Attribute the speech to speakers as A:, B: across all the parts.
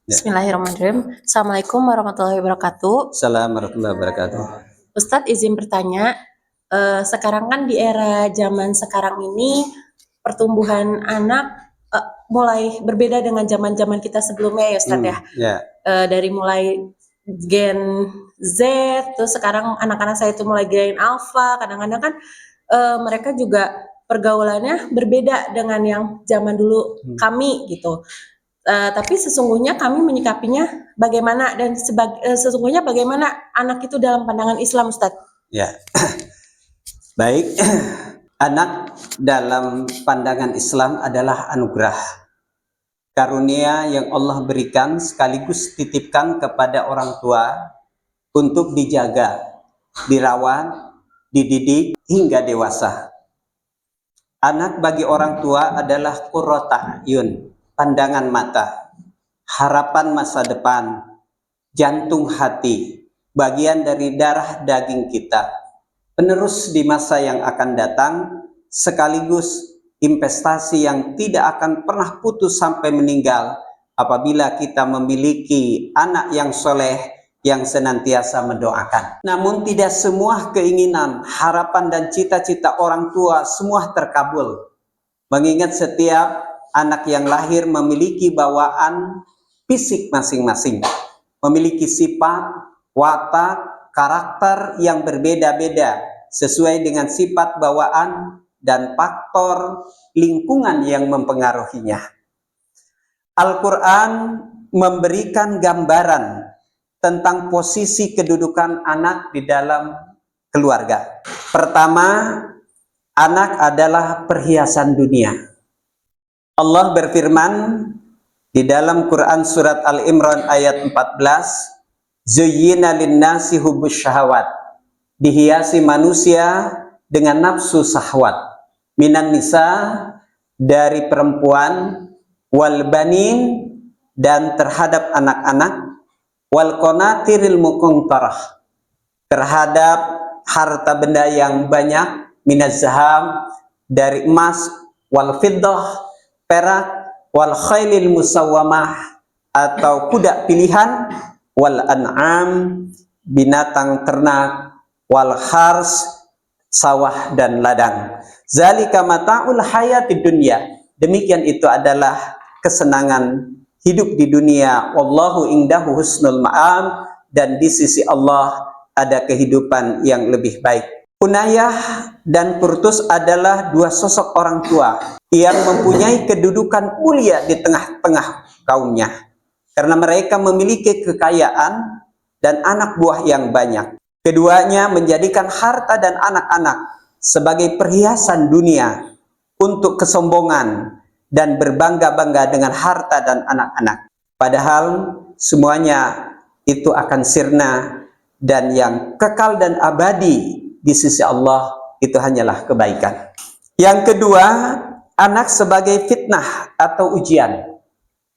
A: Bismillahirrahmanirrahim. Assalamualaikum warahmatullahi wabarakatuh.
B: Assalamualaikum warahmatullahi wabarakatuh.
A: Ustadz izin bertanya, sekarang kan di era zaman sekarang ini pertumbuhan anak mulai berbeda dengan zaman-zaman kita sebelumnya ya Ustadz
B: ya.
A: Dari mulai Gen Z, terus sekarang anak-anak saya itu mulai Gen Alpha. Kadang-kadang kan mereka juga pergaulannya berbeda dengan yang zaman dulu kami gitu. Tapi sesungguhnya kami menyikapinya bagaimana dan sesungguhnya bagaimana anak itu dalam pandangan Islam, Ustadz?
B: Ya, baik. Anak dalam pandangan Islam adalah anugerah, karunia yang Allah berikan sekaligus titipkan kepada orang tua untuk dijaga, dirawat, dididik hingga dewasa. Anak bagi orang tua adalah qurrata a'yun, pandangan mata, harapan masa depan, jantung hati, bagian dari darah daging kita, penerus di masa yang akan datang, sekaligus investasi yang tidak akan pernah putus sampai meninggal apabila kita memiliki anak yang soleh yang senantiasa mendoakan. Namun tidak semua keinginan, harapan dan cita-cita orang tua semua terkabul. Mengingat setiap anak yang lahir memiliki bawaan fisik masing-masing, memiliki sifat, watak, karakter yang berbeda-beda sesuai dengan sifat bawaan dan faktor lingkungan yang mempengaruhinya. Al-Quran memberikan gambaran tentang posisi kedudukan anak di dalam keluarga. Pertama, anak adalah perhiasan dunia. Allah berfirman di dalam Quran surat Al-Imran ayat 14, Zuyyina linnasi hubbus syahawat, dihiasi manusia dengan nafsu syahwat, minan nisa, dari perempuan, wal banin, dan terhadap anak-anak, wal qanatiril muqantarah, terhadap harta benda yang banyak, minaz zahab, dari emas, wal fiddah, perak, wal khailil musawwamah, atau kuda pilihan, wal an'am, binatang ternak, wal hars, sawah dan ladang. Zalika mata'ul hayatid dunya, demikian itu adalah kesenangan hidup di dunia. Wallahu indahu husnul ma'am, dan di sisi Allah ada kehidupan yang lebih baik. Unayah dan Qurtus adalah dua sosok orang tua yang mempunyai kedudukan mulia di tengah-tengah kaumnya, karena mereka memiliki kekayaan dan anak buah yang banyak. Keduanya menjadikan harta dan anak-anak sebagai perhiasan dunia untuk kesombongan dan berbangga-bangga dengan harta dan anak-anak. Padahal semuanya itu akan sirna, dan yang kekal dan abadi di sisi Allah itu hanyalah kebaikan. Yang kedua, anak sebagai fitnah atau ujian.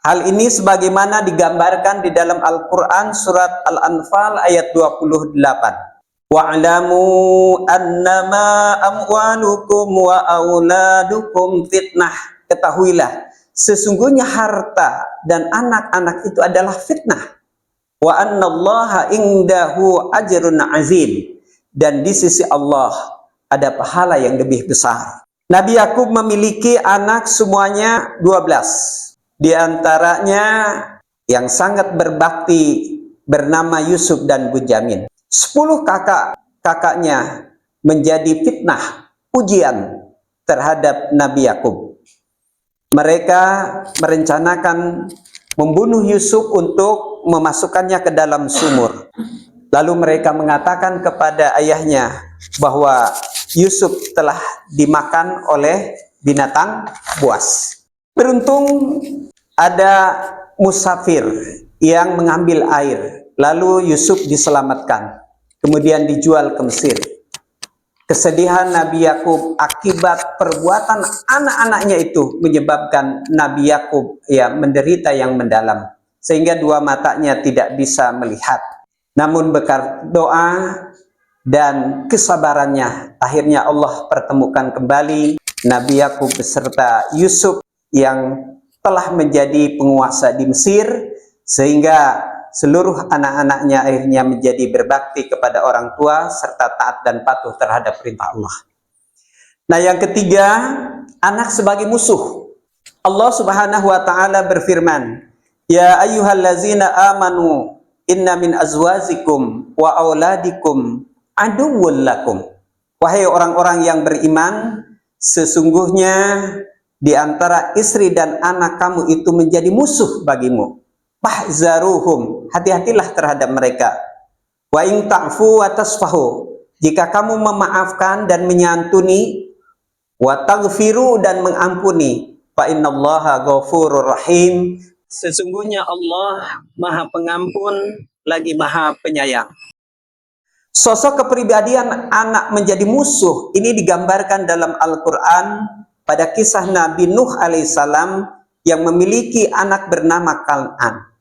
B: Hal ini sebagaimana digambarkan di dalam Al-Quran surat Al-Anfal ayat 28. Wa'alamu annama amwalukum wa auladukum fitnah. Ketahuilah, sesungguhnya harta dan anak-anak itu adalah fitnah. Wa annallaha indahu ajrun azim, dan di sisi Allah ada pahala yang lebih besar. Nabi Yakub memiliki anak semuanya 12. Di antaranya yang sangat berbakti bernama Yusuf dan Bunyamin. 10 kakaknya menjadi fitnah, ujian terhadap Nabi Yakub. Mereka merencanakan membunuh Yusuf untuk memasukkannya ke dalam sumur. Lalu mereka mengatakan kepada ayahnya bahwa Yusuf telah dimakan oleh binatang buas. Beruntung ada musafir yang mengambil air, lalu Yusuf diselamatkan, kemudian dijual ke Mesir. Kesedihan Nabi Yakub akibat perbuatan anak-anaknya itu menyebabkan Nabi Yakub menderita yang mendalam, sehingga dua matanya tidak bisa melihat. Namun berkat doa dan kesabarannya, akhirnya Allah pertemukan kembali Nabi Yakub beserta Yusuf yang telah menjadi penguasa di Mesir, sehingga seluruh anak-anaknya akhirnya menjadi berbakti kepada orang tua serta taat dan patuh terhadap perintah Allah. Nah, yang ketiga, anak sebagai musuh. Allah Subhanahu wa taala berfirman, "Ya ayyuhallazina amanu inna min azwajikum wa auladikum aduwwul lakum." Wahai orang-orang yang beriman, sesungguhnya di antara istri dan anak kamu itu menjadi musuh bagimu. Fahzaruhum, hati-hatilah terhadap mereka. Wa in ta'fu wa tasfahu, jika kamu memaafkan dan menyantuni, wa taghfiru dan mengampuni, fa innallaha ghafurur rahim, sesungguhnya Allah Maha Pengampun lagi Maha Penyayang. Sosok kepribadian anak menjadi musuh ini digambarkan dalam Al-Quran pada kisah Nabi Nuh alaihissalam yang memiliki anak bernama Kan'an.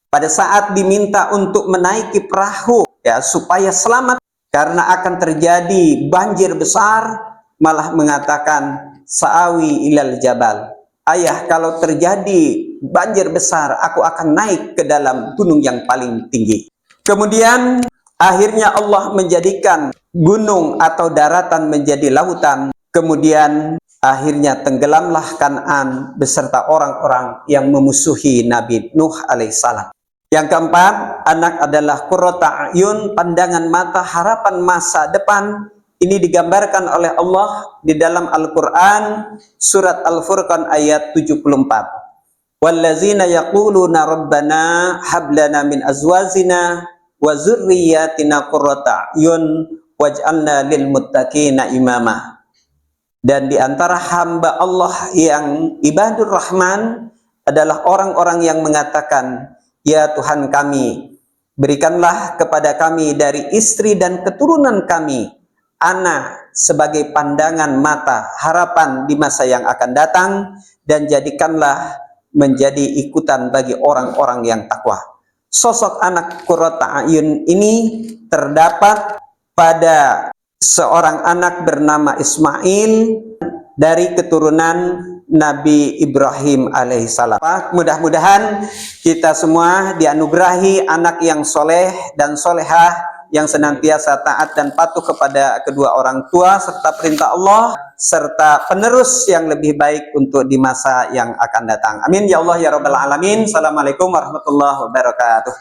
B: Pada saat diminta untuk menaiki perahu ya supaya selamat karena akan terjadi banjir besar, malah mengatakan sa'awi ilal jabal. Ayah, kalau terjadi banjir besar, aku akan naik ke dalam gunung yang paling tinggi. Kemudian akhirnya Allah menjadikan gunung atau daratan menjadi lautan. Kemudian akhirnya tenggelamlah Kan'an beserta orang-orang yang memusuhi Nabi Nuh alaihissalam. Yang keempat, anak adalah qurrata a'yun, pandangan mata, harapan masa depan. Ini digambarkan oleh Allah di dalam Al-Quran surat Al-Furqan ayat 74. Wallazina yaquluna rabbana hablana min azwazina wa zurriyatina qurrata a'yun waj'alna lil muttaqina imama. Dan di antara hamba Allah yang ibadur rahman adalah orang-orang yang mengatakan, ya Tuhan kami, berikanlah kepada kami dari istri dan keturunan kami anak sebagai pandangan mata, harapan di masa yang akan datang, dan jadikanlah menjadi ikutan bagi orang-orang yang takwa. Sosok anak qurrata a'yun ini terdapat pada seorang anak bernama Ismail dari keturunan Nabi Ibrahim alaihissalam. Mudah-mudahan kita semua dianugerahi anak yang soleh dan solehah, yang senantiasa taat dan patuh kepada kedua orang tua serta perintah Allah, serta penerus yang lebih baik untuk di masa yang akan datang. Amin ya Allah ya Rabbal Alamin. Assalamualaikum warahmatullahi wabarakatuh.